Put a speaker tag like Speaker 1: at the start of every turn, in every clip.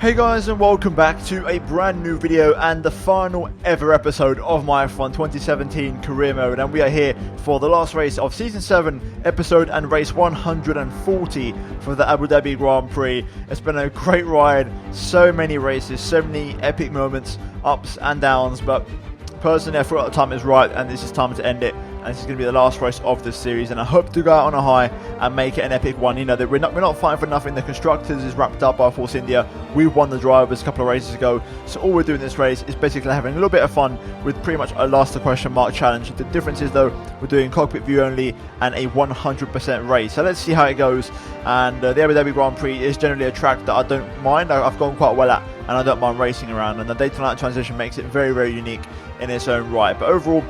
Speaker 1: Hey guys, and welcome back to a brand new video and the final ever episode of my F1 2017 career mode, and we are here for the last race of season 7 episode and race 140 for the Abu Dhabi Grand Prix. It's been a great ride, so many races, so many epic moments, ups and downs, but personally I feel like the time is right and this is time to end it. And this is going to be the last race of this series, and I hope to go out on a high and make it an epic one. You know, that we're not fighting for nothing. The constructors is wrapped up by Force India. We won the drivers a couple of races ago, so all we're doing this race is basically having a little bit of fun with pretty much a last the question mark challenge. The difference is though, we're doing cockpit view only and a 100% race. So let's see how it goes. And the Abu Dhabi Grand Prix is generally a track that I don't mind. I've gone quite well at, and I don't mind racing around. And the day to night transition makes it very, very unique in its own right. But overall,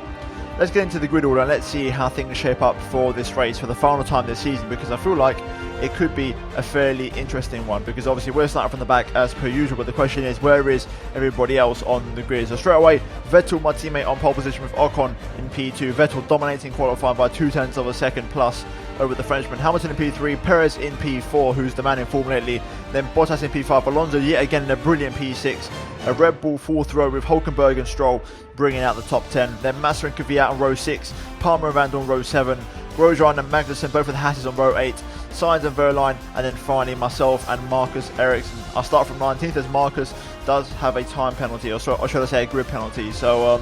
Speaker 1: let's get into the grid order and let's see how things shape up for this race for the final time this season, because I feel like it could be a fairly interesting one, because obviously we're starting from the back as per usual, but the question is, where is everybody else on the grid? So straight away, Vettel, my teammate, on pole position with Ocon in P2. Vettel dominating qualifying by 0.2 of a second plus over the Frenchman. Hamilton in P3, Perez in P4, who's the man in form lately. Then Bottas in P5, Alonso yet again in a brilliant P6. A Red Bull fourth row with Hulkenberg and Stroll bringing out the top 10. Then Massa and Kvyat on row 6, Palmer and Van Dorn row 7, Grosjean and Magnussen both with the Hasses on row 8, Sainz and Verline, and then finally myself and Marcus Ericsson. I'll start from 19th as Marcus does have a time penalty, or should I say a grid penalty. So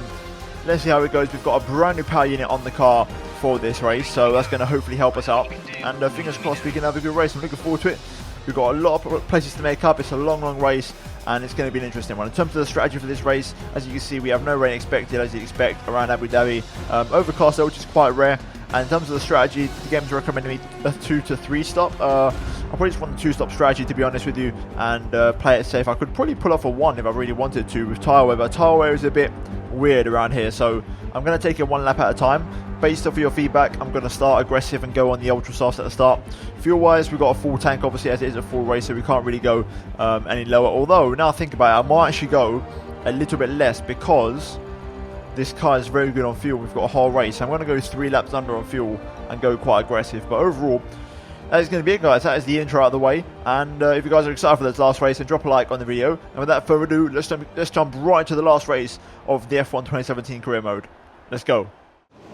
Speaker 1: let's see how it goes. We've got a brand new power unit on the car for this race, so that's going to hopefully help us out, and fingers crossed we can have a good race. I'm looking forward to it. We've got a lot of places to make up. It's a long race, and it's going to be an interesting one. In terms of the strategy for this race, as you can see, we have no rain expected, as you expect around Abu Dhabi. Overcast though, which is quite rare. And in terms of the strategy, the game's recommending me a 2 to 3 stop. I probably just want the 2-stop strategy, to be honest with you, and play it safe. I could probably pull off a 1 if I really wanted to with tyre wear, but tyre wear is a bit weird around here, so I'm going to take it one lap at a time. Based off of your feedback, I'm going to start aggressive and go on the ultra softs at the start. Fuel wise, we've got a full tank obviously, as it is a full race, so we can't really go any lower. Although now I think about it, I might actually go a little bit less, because this car is very good on fuel. We've got a whole race. I'm going to go 3 laps under on fuel and go quite aggressive. But overall, that is going to be it, guys. That is the intro out of the way. And if you guys are excited for this last race, then drop a like on the video. And without further ado, let's jump right to the last race of the F1 2017 career mode. Let's go.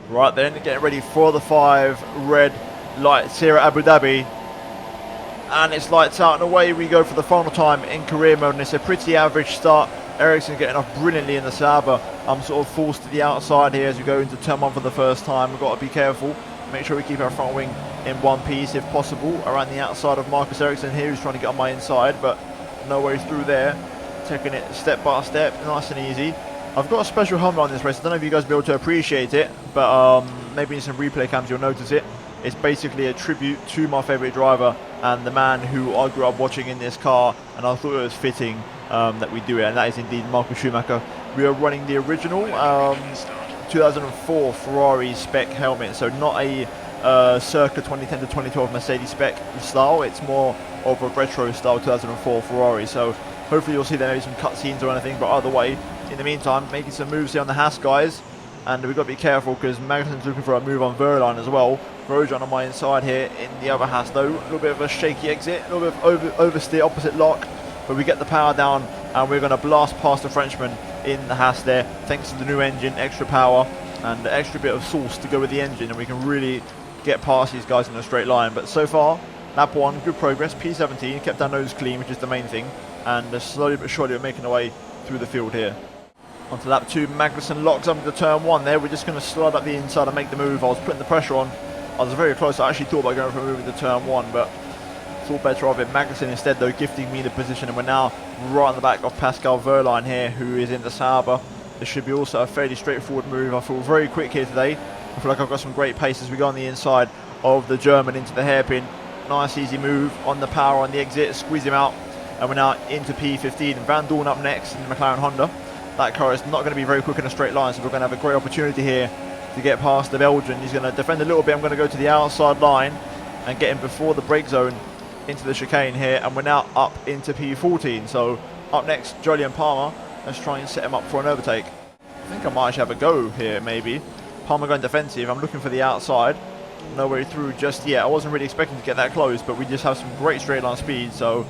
Speaker 1: Right then, getting ready for the 5 red lights here at Abu Dhabi. And it's lights out and away we go for the final time in career mode. And it's a pretty average start. Ericsson getting off brilliantly in the Sauber. I'm sort of forced to the outside here as we go into turn 1 for the first time. We've got to be careful. Make sure we keep our front wing in one piece if possible. Around the outside of Marcus Ericsson here, who's trying to get on my inside, but no way through there. Taking it step by step, nice and easy. I've got a special helmet on this race. I don't know if you guys will be able to appreciate it, but maybe in some replay cams you'll notice it. It's basically a tribute to my favourite driver and the man who I grew up watching in this car, and I thought it was fitting that we do it, and that is indeed Michael Schumacher. We are running the original 2004 Ferrari spec helmet, so not a circa 2010 to 2012 Mercedes spec style. It's more of a retro style 2004 Ferrari, so hopefully you'll see there maybe some cutscenes or anything, but either way, in the meantime, making some moves here on the Haas guys, and we've got to be careful because Magnussen's looking for a move on Verline as well. Grosjean on my inside here in the other Haas though, a little bit of a shaky exit, a little bit of oversteer, opposite lock, but we get the power down and we're going to blast past the Frenchman in the Haas there, thanks to the new engine, extra power and extra bit of sauce to go with the engine, and we can really get past these guys in a straight line. But so far, lap 1, good progress, P17, kept our nose clean, which is the main thing, and slowly but surely we're making our way through the field here. Onto lap 2, Magnussen locks up into turn 1 there. We're just going to slide up the inside and make the move. I was putting the pressure on. I was very close. I actually thought about going for a move into turn 1, but thought better of it. Magnussen instead though gifting me the position, and we're now right on the back of Pascal Verline here, who is in the Sauber. This should be also a fairly straightforward move. I feel very quick here today. I feel like I've got some great pace as we go on the inside of the German into the hairpin. Nice easy move on the power on the exit, squeeze him out, and we're now into P15. Van Dorn up next in the McLaren Honda. That car is not going to be very quick in a straight line, so we're going to have a great opportunity here to get past the Belgian. He's going to defend a little bit. I'm going to go to the outside line and get him before the brake zone into the chicane here, and we're now up into P14. So up next, Jolyon Palmer. Let's try and set him up for an overtake. I think I might actually have a go here, maybe. Palmer going defensive. I'm looking for the outside. No way through just yet. I wasn't really expecting to get that close, but we just have some great straight line speed, so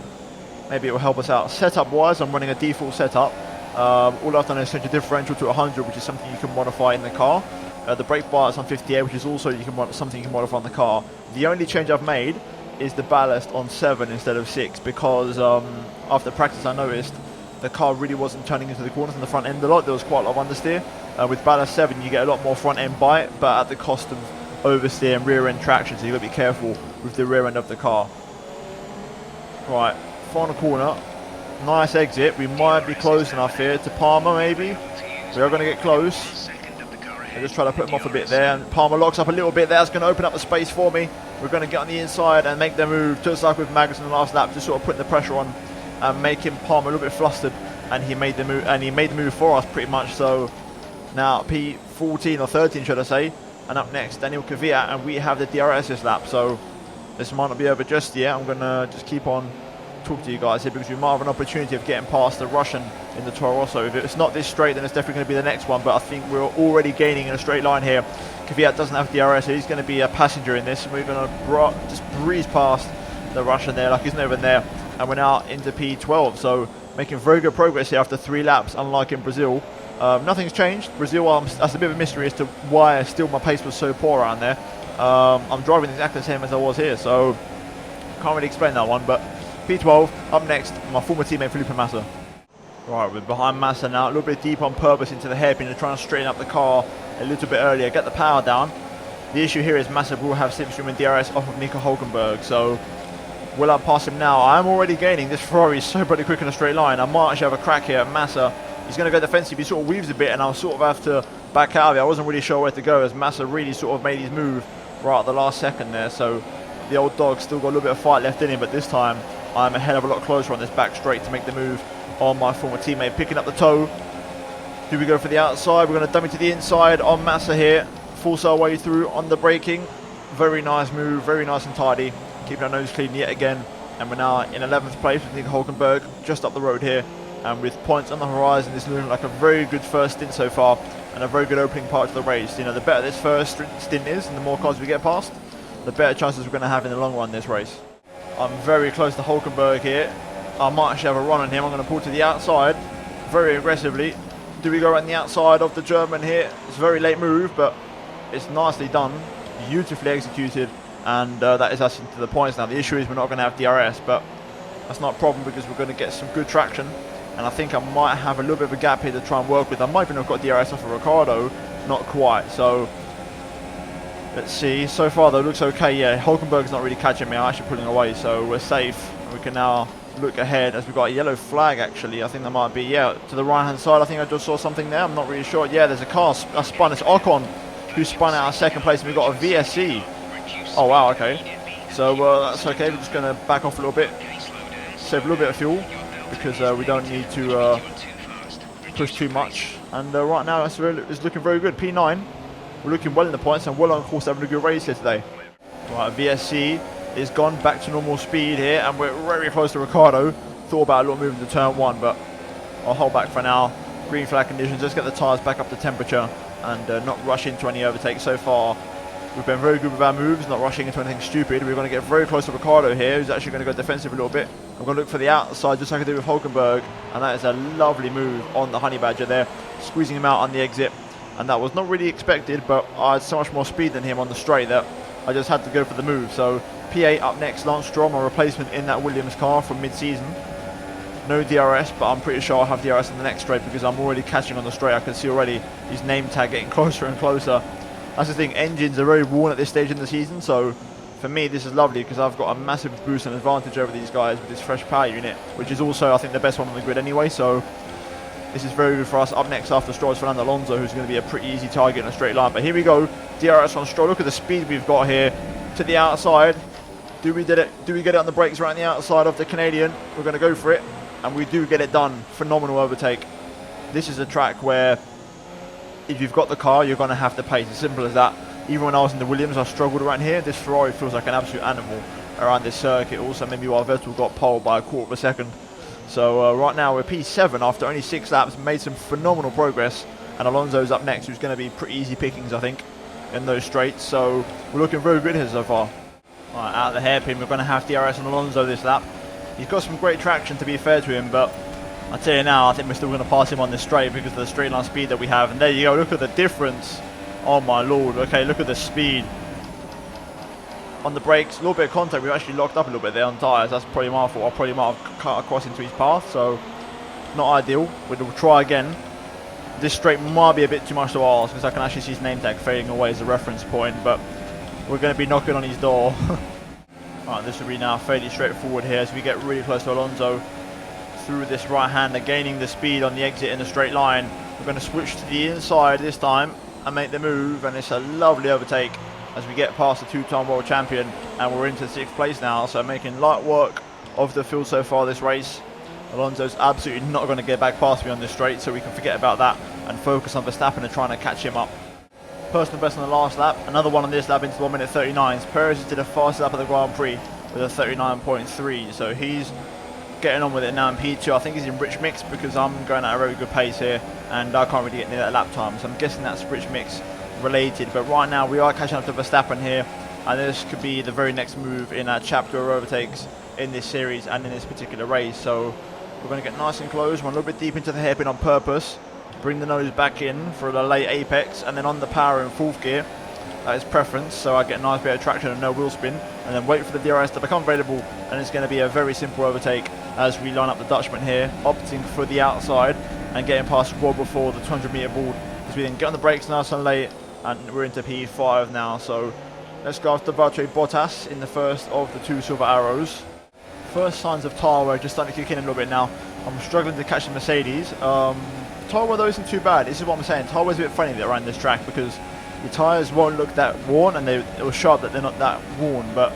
Speaker 1: maybe it will help us out. Setup wise, I'm running a default setup. All I've done is change the differential to 100, which is something you can modify in the car. The brake bar is on 58, which is also something you can modify on the car. The only change I've made is the ballast on 7 instead of 6, because after practice I noticed the car really wasn't turning into the corners on the front end a lot. There was quite a lot of understeer. With ballast 7 you get a lot more front end bite, but at the cost of oversteer and rear end traction, so you've got to be careful with the rear end of the car. Right, final corner. Nice exit. We might be close enough here to Palmer, maybe. We are going to get close. I just try to put him off a bit there, and Palmer locks up a little bit there. That's going to open up the space for me. We're going to get on the inside and make the move, just like with Magnus in the last lap, just sort of putting the pressure on and making Palmer a little bit flustered. And he made the move, for us pretty much. So now P14 or 13, should I say? And up next, Daniel Kvyat, and we have the DRS this lap. So this might not be over just yet. I'm going to just keep on talk to you guys here, because we might have an opportunity of getting past the Russian in the Toro Rosso. If it's not this straight, then it's definitely going to be the next one, but I think we're already gaining in a straight line here. Kvyat doesn't have DRS, so he's going to be a passenger in this, and we're going to just breeze past the Russian there like he's not even there, and we're now into P12, so making very good progress here after 3 laps, unlike in Brazil. Nothing's changed. Brazil, that's a bit of a mystery as to why still my pace was so poor around there. I'm driving exactly the same as I was here, so can't really explain that one, but P12, up next, my former teammate Felipe Massa. Right, we're behind Massa now, a little bit deep on purpose into the hairpin to try and straighten up the car a little bit earlier, get the power down. The issue here is Massa will have slipstream and DRS off of Nico Hulkenberg, so will I pass him now? I'm already gaining. This Ferrari is so bloody quick in a straight line. I might actually have a crack here at Massa. He's going to go defensive, he sort of weaves a bit, and I'll sort of have to back out of it. I wasn't really sure where to go, as Massa really sort of made his move right at the last second there, so the old dog still got a little bit of fight left in him, but this time I'm a hell of a lot closer on this back straight to make the move on my former teammate, picking up the toe. Do we go for the outside? We're going to dummy to the inside on Massa here. Force our way through on the braking. Very nice move, very nice and tidy. Keeping our nose clean yet again. And we're now in 11th place with Nico Hulkenberg, just up the road here. And with points on the horizon, this is looking like a very good first stint so far, and a very good opening part to the race. You know, the better this first stint is, and the more cars we get past, the better chances we're going to have in the long run this race. I'm very close to Hulkenberg here. I might actually have a run on him. I'm going to pull to the outside very aggressively. Do we go around the outside of the German here? It's a very late move, but it's nicely done, beautifully executed, and that is us into the points now. The issue is we're not going to have DRS, but that's not a problem because we're going to get some good traction, and I think I might have a little bit of a gap here to try and work with. I might even have got DRS off of Ricardo, not quite, so let's see. So far though, looks okay. Yeah, Hulkenberg's not really catching me. I'm actually pulling away, so we're safe. We can now look ahead as we've got a yellow flag actually. I think that might be, yeah, to the right hand side. I think I just saw something there. I'm not really sure. Yeah, there's a car spun. It's Ocon who spun out of second place, and we've got a VSC. Oh wow, okay. So that's okay. We're just going to back off a little bit, save a little bit of fuel, because we don't need to push too much. And right now it's looking very good. P9. We're looking well in the points and well on course, having a good race here today. Right, VSC is gone back to normal speed here, and we're very close to Ricardo. Thought about a little move into turn 1, but I'll hold back for now. Green flag conditions, let's get the tyres back up to temperature and not rush into any overtakes. So far we've been very good with our moves, not rushing into anything stupid. We're going to get very close to Ricardo here, who's actually going to go defensive a little bit. I'm going to look for the outside, just like I did with Hulkenberg, and that is a lovely move on the Honey Badger there, squeezing him out on the exit. And that was not really expected, but I had so much more speed than him on the straight that I just had to go for the move. So P8 up next, Lance Stroll, my replacement in that Williams car from mid-season. No DRS, but I'm pretty sure I'll have DRS in the next straight because I'm already catching on the straight. I can see already his name tag getting closer and closer. That's the thing, engines are very worn at this stage in the season, so for me this is lovely because I've got a massive boost and advantage over these guys with this fresh power unit, which is also I think the best one on the grid anyway, so this is very good for us. Up next after Stroll is Fernando Alonso, who's going to be a pretty easy target in a straight line. But here we go, DRS on Stroll. Look at the speed we've got here to the outside. Do we get it on the brakes right on the outside of the Canadian? We're going to go for it, and we do get it done. Phenomenal overtake. This is a track where if you've got the car, you're going to have the pace. As simple as that. Even when I was in the Williams, I struggled around here. This Ferrari feels like an absolute animal around this circuit. Also, maybe while Vettel got pole by a quarter of a second. So right now we're P7 after only 6 laps, made some phenomenal progress, and Alonso's up next, who's going to be pretty easy pickings I think in those straights, so we're looking very good here so far. Right, out of the hairpin, we're going to have DRS on Alonso this lap. He's got some great traction, to be fair to him, but I tell you now, I think we're still going to pass him on this straight because of the straight line speed that we have. And there you go, look at the difference. Oh my lord, okay, look at the speed. On the brakes, a little bit of contact, we've actually locked up a little bit there on tyres. That's probably my fault. I probably might have cut across into his path, so not ideal. We'll try again. This straight might be a bit too much to ask because I can actually see his name tag fading away as a reference point, but we're going to be knocking on his door. Alright, this will be now fairly straightforward here as we get really close to Alonso through this right hander, gaining the speed on the exit in a straight line. We're going to switch to the inside this time and make the move, and it's a lovely overtake as we get past the two-time world champion, and we're into 6th place now, so making light work of the field so far this race. Alonso's absolutely not going to get back past me on this straight, so we can forget about that and focus on Verstappen and trying to catch him up. Personal best on the last lap, another one on this lap into 1 minute 39. Perez did the fastest lap of the Grand Prix with a 39.3, so he's getting on with it now in P2. I think he's in rich mix because I'm going at a very good pace here and I can't really get near that lap time, so I'm guessing that's rich mix related. But right now we are catching up to Verstappen here, and this could be the very next move in our chapter of overtakes in this series and in this particular race. So we're going to get nice and close. We're a little bit deep into the hairpin on purpose, bring the nose back in for the late apex, and then on the power in 4th gear. That is preference, so I get a nice bit of traction and no wheel spin, and then wait for the DRS to become available, and it's going to be a very simple overtake as we line up the Dutchman here, opting for the outside and getting past well before the 200-meter board, as we then get on the brakes nice and late, and we're into P5 now. So let's go after Valtteri Bottas in the first of the 2 silver arrows. First signs of tyre wear just starting to kick in a little bit now. I'm struggling to catch the Mercedes. Tyre wear though isn't too bad. This is what I'm saying. Tyre wear's a bit funny around this track because the tyres won't look that worn, and it was sharp that they're not that worn, but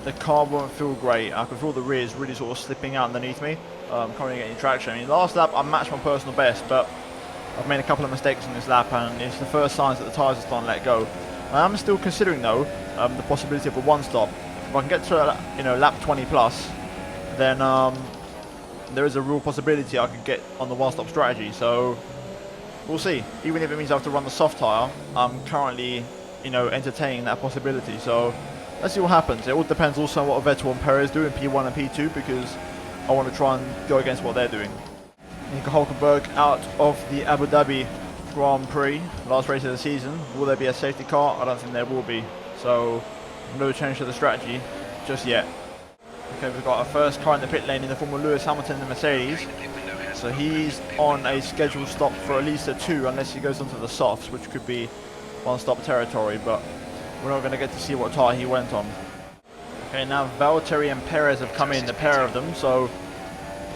Speaker 1: the car won't feel great. I can feel the rears really sort of slipping out underneath me. Can't really get any traction. I mean, last lap I matched my personal best, but I've made a couple of mistakes on this lap, and it's the first signs that the tyres are starting to let go. I am still considering though the possibility of a one stop. If I can get to lap 20 plus, then there is a real possibility I could get on the one stop strategy. So we'll see. Even if it means I have to run the soft tyre, I'm currently entertaining that possibility. So let's see what happens. It all depends also on what Vettel and Perez do in P1 and P2, because I want to try and go against what they're doing. Nico Hulkenberg out of the Abu Dhabi Grand Prix, last race of the season. Will there be a safety car? I don't think there will be. So no change to the strategy just yet. Okay, we've got our first car in the pit lane in the form of Lewis Hamilton in the Mercedes. So he's on a scheduled stop for at least a 2, unless he goes onto the softs, which could be one stop territory, but we're not going to get to see what tyre he went on. Okay, now Valtteri and Perez have come in, the pair of them, so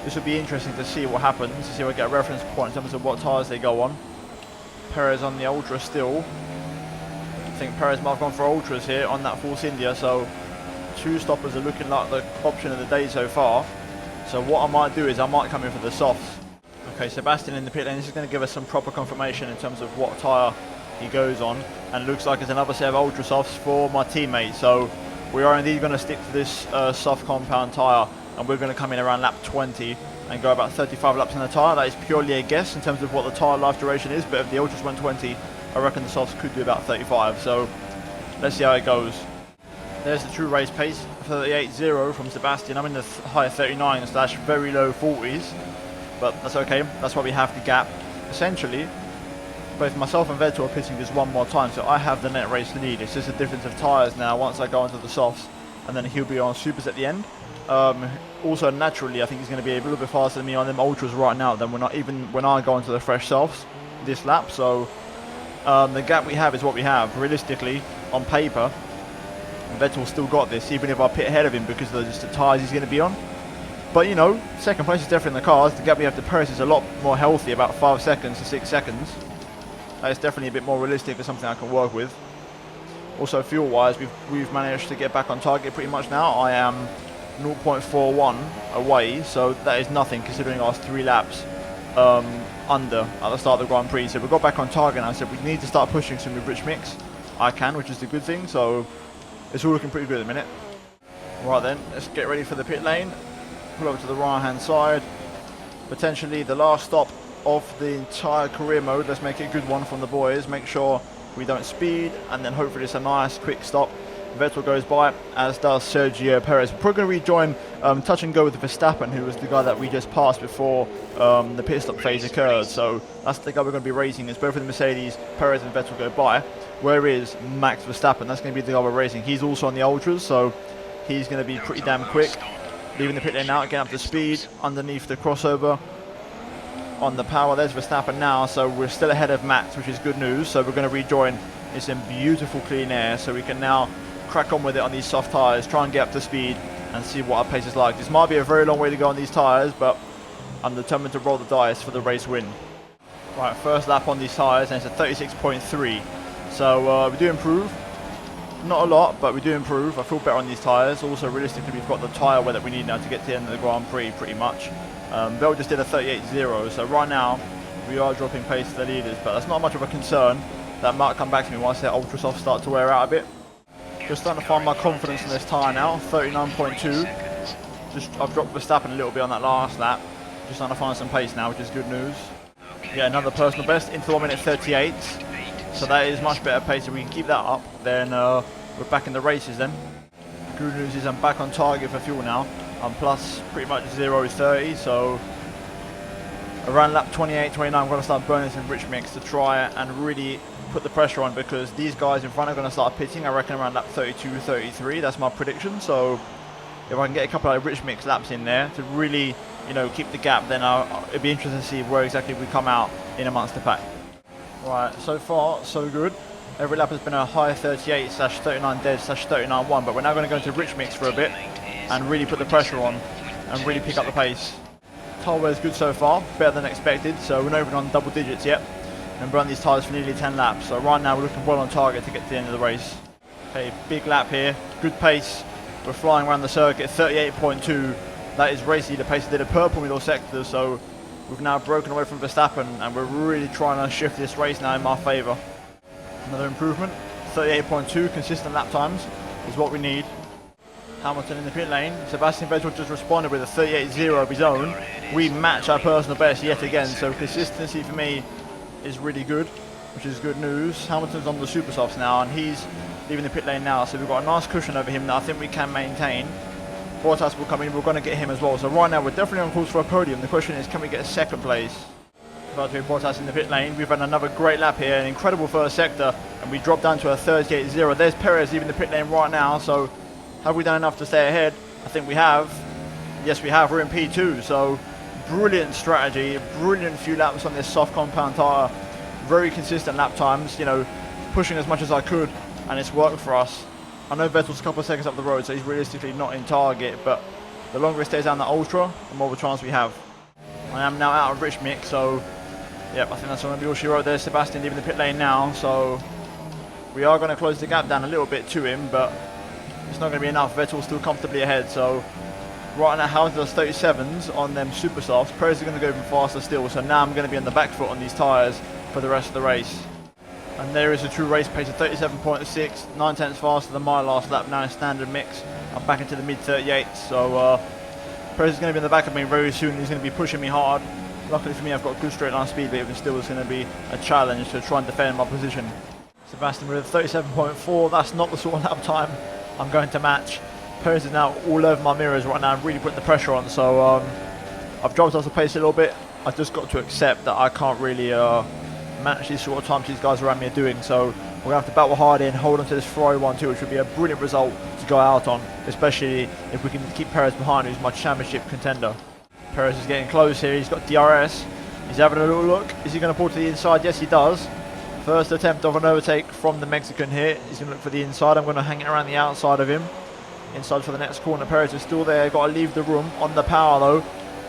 Speaker 1: this will be interesting to see what happens, to see if we get a reference point in terms of what tyres they go on. Perez on the Ultra still. I think Perez might have gone for Ultras here on that Force India, so 2 stoppers are looking like the option of the day so far. So what I might do is I might come in for the softs. Okay, Sebastian in the pit lane. This is going to give us some proper confirmation in terms of what tyre he goes on, and looks like it's another set of Ultra softs for my teammate. So we are indeed going to stick to this soft compound tyre, and we're going to come in around lap 20 and go about 35 laps in the tyre. That is purely a guess in terms of what the tyre life duration is, but if the Ultras went 20, I reckon the softs could do about 35. So let's see how it goes. There's the true race pace, 38.0 from Sebastian. I'm in the high 39 / very low 40s, but that's okay. That's why we have the gap. Essentially, both myself and Vettel are pitting this one more time, so I have the net race lead. It's just a difference of tyres now once I go onto the softs, and then he'll be on supers at the end. Also, naturally, I think he's going to be a little bit faster than me on them Ultras right now than when I go onto the fresh softs this lap. So the gap we have is what we have. Realistically, on paper, Vettel's still got this, even if I pit ahead of him because of just the tyres he's going to be on. But second place is definitely in the cars. The gap we have to Perez is a lot more healthy, about 5 seconds to 6 seconds. That is definitely a bit more realistic and something I can work with. Also, fuel-wise, we've managed to get back on target pretty much now. I am 0.41 away, so that is nothing considering I was 3 laps under at the start of the Grand Prix. So we got back on target, and I said we need to start pushing some rich mix. I can, which is the good thing. So it's all looking pretty good at the minute. Right then, let's get ready for the pit lane. Pull over to the right hand side. Potentially the last stop of the entire career mode. Let's make it a good one from the boys. Make sure we don't speed, and then hopefully it's a nice quick stop Vettel goes by, as does Sergio Perez. We're probably going to rejoin touch and go with Verstappen, who was the guy that we just passed before the pit stop phase occurred. So that's the guy we're going to be racing. It's both of the Mercedes, Perez and Vettel go by. Where is Max Verstappen? That's going to be the guy we're racing. He's also on the Ultras, so he's going to be pretty damn quick. Leaving the pit lane now, getting up to speed underneath the crossover. On the power, there's Verstappen now, so we're still ahead of Max, which is good news. So we're going to rejoin. It's in beautiful clean air, so we can now crack on with it on these soft tyres, try and get up to speed and see what our pace is like. This might be a very long way to go on these tyres, but I'm determined to roll the dice for the race win. Right, first lap on these tyres, and it's a 36.3. So we do improve. Not a lot, but we do improve. I feel better on these tyres. Also, realistically, we've got the tyre wear that we need now to get to the end of the Grand Prix, pretty much. Bell just did a 38.0, so right now we are dropping pace to the leaders, but that's not much of a concern. That might come back to me once their ultra soft start to wear out a bit. Just starting to find my confidence in this tyre now, 39.2. I've dropped Verstappen a little bit on that last lap. Just starting to find some pace now, which is good news. Yeah, another personal best into 1 minute 38. So that is much better pace. If we can keep that up, then we're back in the races then. Good news is I'm back on target for fuel now. I'm plus pretty much 0.30, so around lap 28, 29, I'm going to start burning some rich mix to try and really put the pressure on, because these guys in front are going to start pitting, I reckon around lap 32, 33, that's my prediction. So if I can get a couple of rich mix laps in there to really, you know, keep the gap, then it'd be interesting to see where exactly we come out in amongst the pack. Right, so far so good. Every lap has been a high 38/39 dead/39.1, but we're now going to go into rich mix for a bit and really put the pressure on and really pick up the pace. Tyre wear is good so far, better than expected, so we're not even on double digits yet. And we're on these tyres for nearly 10 laps, so right now we're looking well on target to get to the end of the race. Okay, big lap here, good pace. We're flying around the circuit, 38.2. That is racing the pace that did a purple middle sector, so we've now broken away from Verstappen and we're really trying to shift this race now in my favour. Another improvement, 38.2 consistent lap times is what we need. Hamilton in the pit lane. Sebastian Vettel just responded with a 38.0 of his own. We match our personal best yet again, so consistency for me is really good, which is good news. Hamilton's on the super softs now and he's leaving the pit lane now, so we've got a nice cushion over him that I think we can maintain. Bottas will come in, we're going to get him as well. So right now we're definitely on course for a podium. The question is, can we get a second place? Valtteri Bottas in the pit lane. We've had another great lap here, an incredible first sector, and we dropped down to a 38.0. There's Perez leaving the pit lane right now, so have we done enough to stay ahead? I think we have. Yes, we have. We're in P2, so brilliant strategy, brilliant few laps on this soft compound tyre. Very consistent lap times, you know, pushing as much as I could, and it's worked for us. I know Vettel's a couple of seconds up the road, so he's realistically not in target, but the longer it stays down the Ultra, the more of a chance we have. I am now out of rich mix, so yep, I think that's going to be all she wrote there. Sebastian leaving the pit lane now, so we are going to close the gap down a little bit to him, but it's not going to be enough. Vettel's still comfortably ahead, so right now Hamilton does 37s on them super softs. Perez is going to go even faster still, so now I'm going to be on the back foot on these tyres for the rest of the race. And there is a true race pace of 37.6, 9 tenths faster than my last lap now in standard mix. I'm back into the mid 38s, so Perez is going to be in the back of me very soon. He's going to be pushing me hard. Luckily for me, I've got good straight line speed, but even still it's going to be a challenge to try and defend my position. Sebastian with 37.4, that's not the sort of lap time I'm going to match. Perez is now all over my mirrors right now and really putting the pressure on, so I've dropped off the pace a little bit. I've just got to accept that I can't really match these sort of times these guys around me are doing, so we're going to have to battle hard in, hold on to this Ferrari 1-2, which would be a brilliant result to go out on, especially if we can keep Perez behind, who's my championship contender. Perez is getting close here, he's got DRS, he's having a little look. Is he going to pull to the inside? Yes, he does. First attempt of an overtake from the Mexican here. He's going to look for the inside. I'm going to hang it around the outside of him. Inside for the next corner. Perez is still there, got to leave the room. On the power though,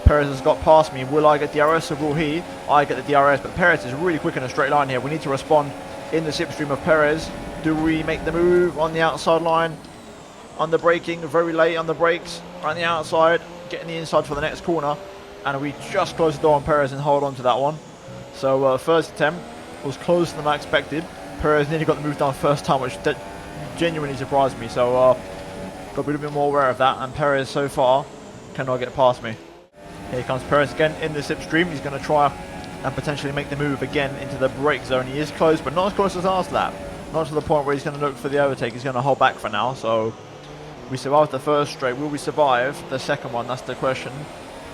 Speaker 1: Perez has got past me. Will I get DRS or will he? I get the DRS, but Perez is really quick in a straight line here. We need to respond in the slipstream of Perez. Do we make the move on the outside line? On the braking, very late on the brakes. Around the outside, getting the inside for the next corner. And we just close the door on Perez and hold on to that one. So first attempt was closer than I expected. Perez nearly got the move done first time, which genuinely surprised me. So got to be a little bit more aware of that. And Perez so far cannot get past me. Here comes Perez again in the slipstream. He's going to try and potentially make the move again into the brake zone. He is close, but not as close as last lap. Not to the point where he's going to look for the overtake. He's going to hold back for now. So we survived the first straight. Will we survive the second one? That's the question.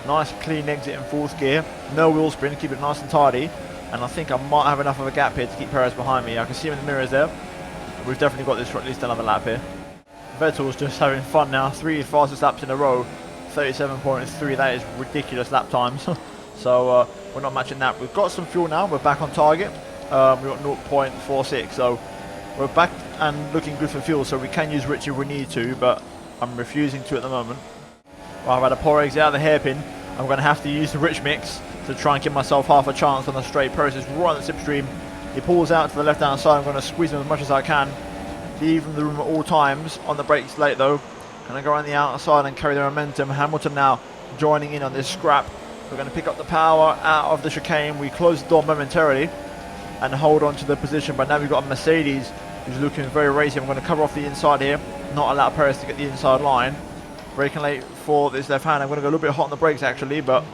Speaker 1: Nice clean exit in fourth gear. No wheel spin. Keep it nice and tidy. And I think I might have enough of a gap here to keep Perez behind me. I can see him in the mirrors there. We've definitely got this for at least another lap here. Vettel's just having fun now. 3 fastest laps in a row. 37.3. That is ridiculous lap times. So we're not matching that. We've got some fuel now. We're back on target. We've got 0.46. So we're back and looking good for fuel. So we can use Rich if we need to. But I'm refusing to at the moment. Well, I've had a poor exit out of the hairpin. I'm going to have to use the Rich mix to try and give myself half a chance on the straight. Perez is right on the slipstream. He pulls out to the left-hand side. I'm going to squeeze him as much as I can. Leave him the room at all times. On the brakes late though. Going to go around the outside and carry the momentum. Hamilton now joining in on this scrap. We're going to pick up the power out of the chicane. We close the door momentarily and hold on to the position. But now we've got a Mercedes who's looking very racy. I'm going to cover off the inside here. Not allow Perez to get the inside line. Braking late for this left hand. I'm going to go a little bit hot on the brakes actually, but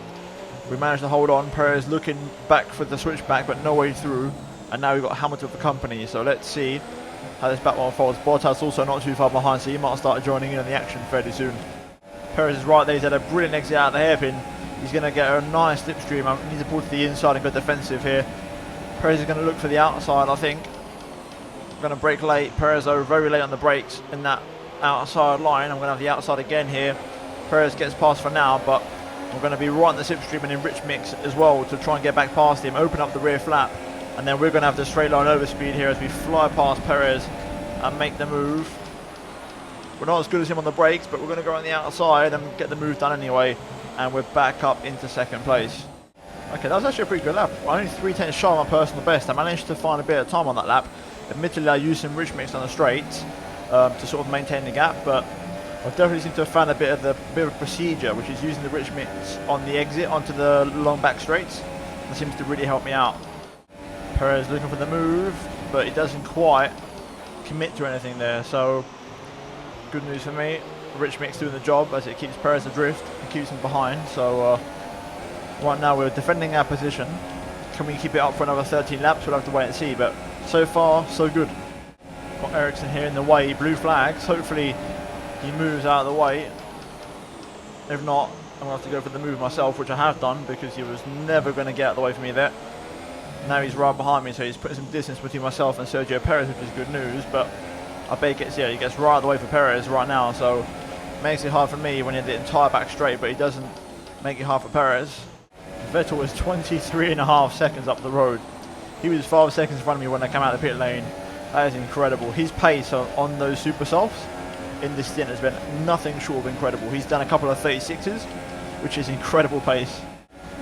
Speaker 1: we managed to hold on. Perez looking back for the switchback, but no way through. And now we've got Hamilton for company. So let's see how this battle unfolds. Bottas also not too far behind, so he might start joining in on the action fairly soon. Perez is right there. He's had a brilliant exit out of the hairpin. He's going to get a nice slipstream. I need to pull to the inside and go defensive here. Perez is going to look for the outside, I think. I'm going to brake late. Perez though very late on the brakes in that outside line. I'm going to have the outside again here. Perez gets past for now, but we're going to be right in the slipstream and in Rich mix as well to try and get back past him, open up the rear flap, and then we're going to have the straight line overspeed here as we fly past Perez and make the move. We're not as good as him on the brakes, but we're going to go on the outside and get the move done anyway, and we're back up into second place. Okay, that was actually a pretty good lap. Only 3/10 shy of my personal best. I managed to find a bit of time on that lap. Admittedly, I used some Rich mix on the straights to sort of maintain the gap, but I definitely seem to have found a bit of procedure, which is using the Rich mix on the exit onto the long back straights. That seems to really help me out. Perez looking for the move, but he doesn't quite commit to anything there, so good news for me. Rich mix doing the job as it keeps Perez adrift and keeps him behind. So right now we're defending our position. Can we keep it up for another 13 laps? We'll have to wait and see, but so far so good. Got Ericsson here in the way, blue flags. Hopefully he moves out of the way. If not, I'm going to have to go for the move myself, which I have done because he was never going to get out of the way for me there. Now he's right behind me, so he's putting some distance between myself and Sergio Perez, which is good news, but I bet he gets right out of the way for Perez right now, so makes it hard for me when he had the entire back straight, but he doesn't make it hard for Perez. Vettel was 23.5 seconds up the road. He was 5 seconds in front of me when I came out of the pit lane. That is incredible. His pace on those super softs in this stint has been nothing short of incredible. He's done a couple of 36s, which is incredible pace.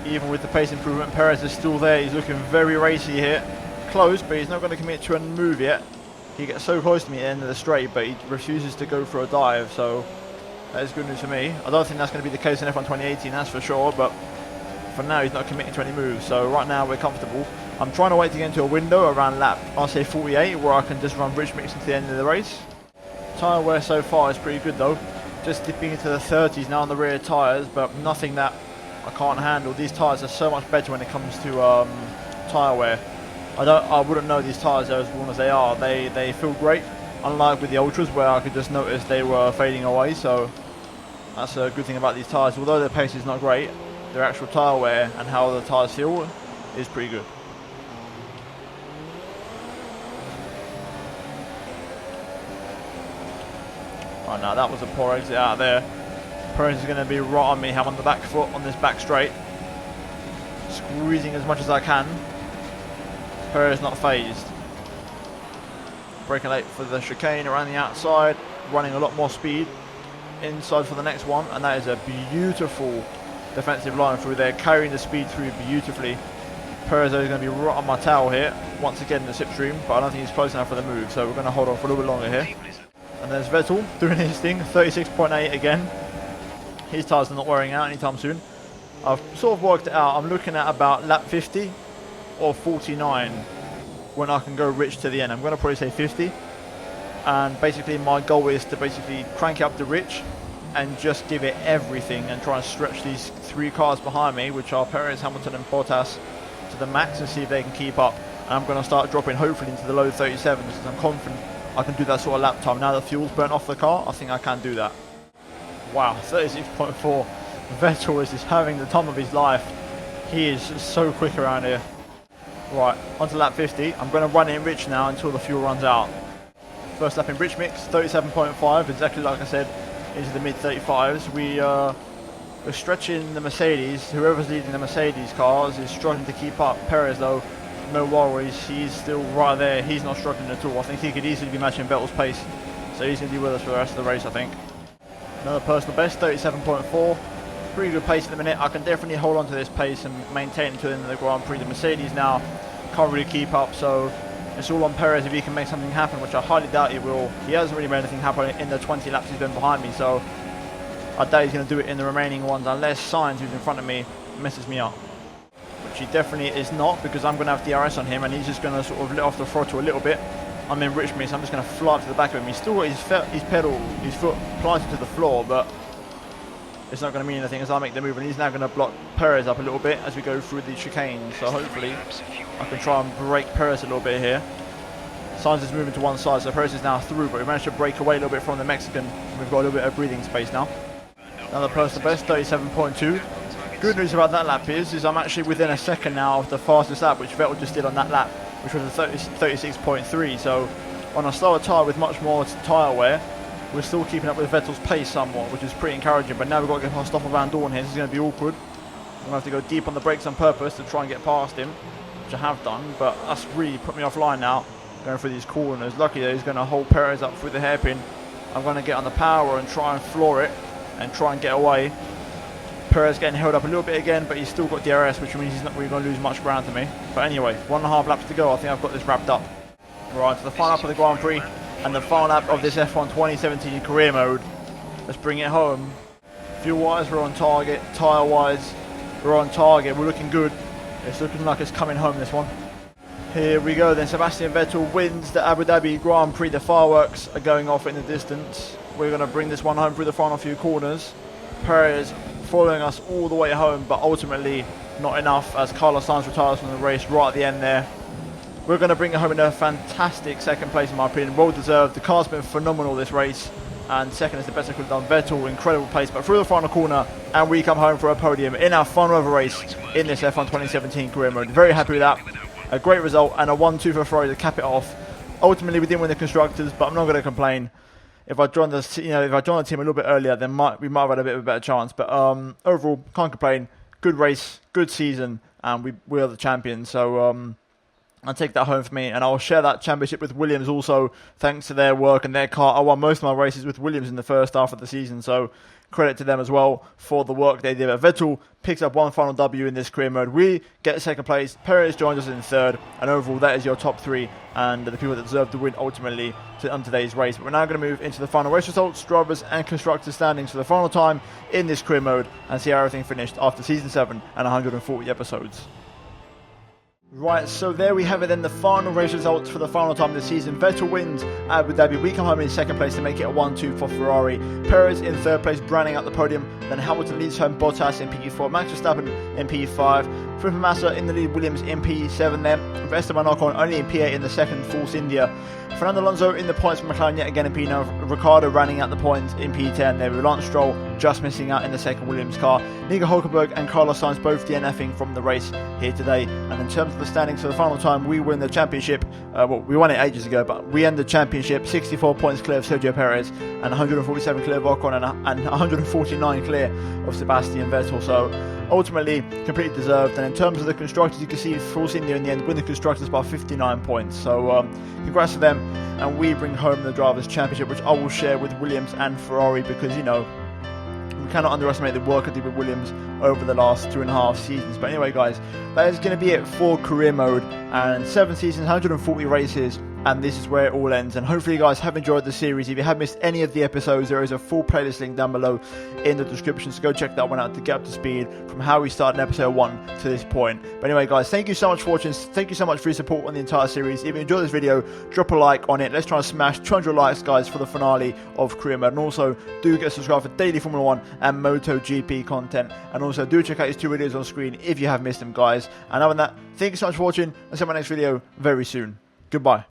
Speaker 1: Even with the pace improvement, Perez is still there. He's looking very racy here. Close, but he's not going to commit to a move yet. He gets so close to me at the end of the straight, but he refuses to go for a dive, so that is good news for me. I don't think that's going to be the case in F1 2018, that's for sure, but for now he's not committing to any moves, so right now we're comfortable. I'm trying to wait to get into a window around lap, I'll say 48, where I can just run Rich mix into the end of the race. Tyre wear so far is pretty good though. Just dipping into the 30s now on the rear tyres, but nothing that I can't handle. These tyres are so much better when it comes to tyre wear. I wouldn't know these tyres are as worn as they are. They feel great, unlike with the Ultras where I could just notice they were fading away, so that's a good thing about these tyres. Although their pace is not great, their actual tyre wear and how the tyres feel is pretty good. Right, now that was a poor exit out there. Perez is going to be right on me. I'm on the back foot on this back straight, squeezing as much as I can. Perez not phased. Braking late for the chicane around the outside, running a lot more speed inside for the next one, and that is a beautiful defensive line through there, carrying the speed through beautifully. Perez is going to be right on my tail here, once again in the slipstream, but I don't think he's close enough for the move, so we're going to hold on for a little bit longer here. And there's Vettel doing his thing, 36.8 again. His tyres are not wearing out anytime soon. I've sort of worked it out. I'm looking at about lap 50 or 49 when I can go rich to the end. I'm going to probably say 50. And basically my goal is to basically crank it up to rich and just give it everything and try and stretch these 3 cars behind me, which are Perez, Hamilton and Bottas, to the max and see if they can keep up. and I'm going to start dropping hopefully into the low 37s because I'm confident I can do that sort of lap time. Now the fuel's burnt off the car, I think I can do that. Wow, 36.4. Vettel is just having the time of his life. He is just so quick around here. Right, onto lap 50. I'm going to run it in rich now until the fuel runs out. First lap in rich mix, 37.5, exactly like I said, into the mid 35s. We're stretching the Mercedes. Whoever's leading the Mercedes cars is struggling to keep up. Perez though, no worries, he's still right there. He's not struggling at all. I think he could easily be matching Vettel's pace, so he's going to be with us for the rest of the race, I think. Another personal best, 37.4. Pretty good pace at the minute. I can definitely hold on to this pace and maintain it until the end of the Grand Prix. The Mercedes now can't really keep up, so it's all on Perez if he can make something happen, which I highly doubt he will. He hasn't really made anything happen in the 20 laps he's been behind me, so I doubt he's going to do it in the remaining ones unless Sainz, who's in front of me, messes me up. Which he definitely is not, because I'm going to have DRS on him and he's just going to sort of let off the throttle a little bit. I'm in rich mix, I'm just going to fly up to the back of him. He's still got his foot planted to the floor, but it's not going to mean anything as I make the move, and he's now going to block Perez up a little bit as we go through the chicane. So hopefully I can try and break Perez a little bit here. Sainz is moving to one side, so Perez is now through, but we managed to break away a little bit from the Mexican. We've got a little bit of breathing space now. Another personal best, 37.2. Good news about that lap is I'm actually within a second now of the fastest lap, which Vettel just did on that lap, which was a 36.3. So on a slower tyre with much more tyre wear, we're still keeping up with Vettel's pace somewhat, which is pretty encouraging. But now we've got to get past Stoffel Van Dorn here. This is going to be awkward. I'm going to have to go deep on the brakes on purpose to try and get past him, which I have done. But that's really put me offline now, going through these corners. Lucky that he's going to hold Perez up through the hairpin. I'm going to get on the power and try and floor it and try and get away. Perez getting held up a little bit again, but he's still got DRS, which means he's not really going to lose much ground to me. But anyway, 1.5 laps to go. I think I've got this wrapped up. Right, to the final lap of the Grand Prix and the final lap of this F1 2017 career mode. Let's bring it home. Fuel-wise, we're on target. Tyre-wise, we're on target. We're looking good. It's looking like it's coming home, this one. Here we go then. Sebastian Vettel wins the Abu Dhabi Grand Prix. The fireworks are going off in the distance. We're going to bring this one home through the final few corners. Perez following us all the way home, but ultimately not enough as Carlos Sainz retires from the race right at the end there. We're going to bring it home in a fantastic second place, in my opinion. Well deserved. The car's been phenomenal this race, and second is the best I could have done. Vettel, incredible pace, but through the final corner, and we come home for a podium in our final ever race in this F1 2017 career mode. Very happy with that. A great result and a 1-2 for Ferrari to cap it off. Ultimately, we didn't win the constructors, but I'm not going to complain. If I joined the team a little bit earlier, then we might have had a bit of a better chance. But overall, can't complain. Good race, good season, and we are the champions. So I'll take that home for me, and I'll share that championship with Williams also, thanks to their work and their car. I won most of my races with Williams in the first half of the season, so credit to them as well for the work they did. Vettel picks up one final W in this career mode. We get second place. Perez joins us in third, and overall that is your top three and the people that deserve the win ultimately on today's race. But we're now going to move into the final race results, drivers and constructors standings for the final time in this career mode and see how everything finished after season 7 and 140 episodes. Right, so there we have it then, the final race results for the final time of the season. Vettel wins Abu Dhabi. We come home in second place to make it a 1-2 for Ferrari. Perez in third place, branding out the podium. Then Hamilton leads home Bottas in P4, Max Verstappen in P5, Felipe Massa in the lead, Williams in P7 there, with Esteban Ocon only in P8 in the second Force India. Fernando Alonso in the points for McLaren yet again in P9, Ricciardo rounding out the points in P10 there, with Lance Stroll just missing out in the second Williams car. Nico Hülkenberg and Carlos Sainz both DNFing from the race here today. And in terms of the standings for the final time, we win the championship. Well, we won it ages ago, but we end the championship 64 points clear of Sergio Perez and 147 clear of Ocon and 149 clear of Sebastian Vettel. So ultimately completely deserved. And in terms of the constructors, you can see Force India in the end win the constructors by 59 points. So congrats to them, and we bring home the Drivers' Championship, which I will share with Williams and Ferrari, because, you know, we cannot underestimate the work I did with Williams over the last 2.5 seasons. But anyway, guys, that is going to be it for career mode, and 7 seasons, 140 races, and this is where it all ends. And hopefully you guys have enjoyed the series. If you have missed any of the episodes, there is a full playlist link down below in the description, so go check that one out to get up to speed from how we started in episode 1 to this point. But anyway guys, thank you so much for watching. Thank you so much for your support on the entire series. If you enjoyed this video, drop a like on it. Let's try and smash 200 likes guys for the finale of Career Mode. And also do get subscribed for daily Formula 1 and MotoGP content, and also do check out these 2 videos on screen if you have missed them guys. And other than that, thank you so much for watching. I'll see you in my next video very soon. Goodbye.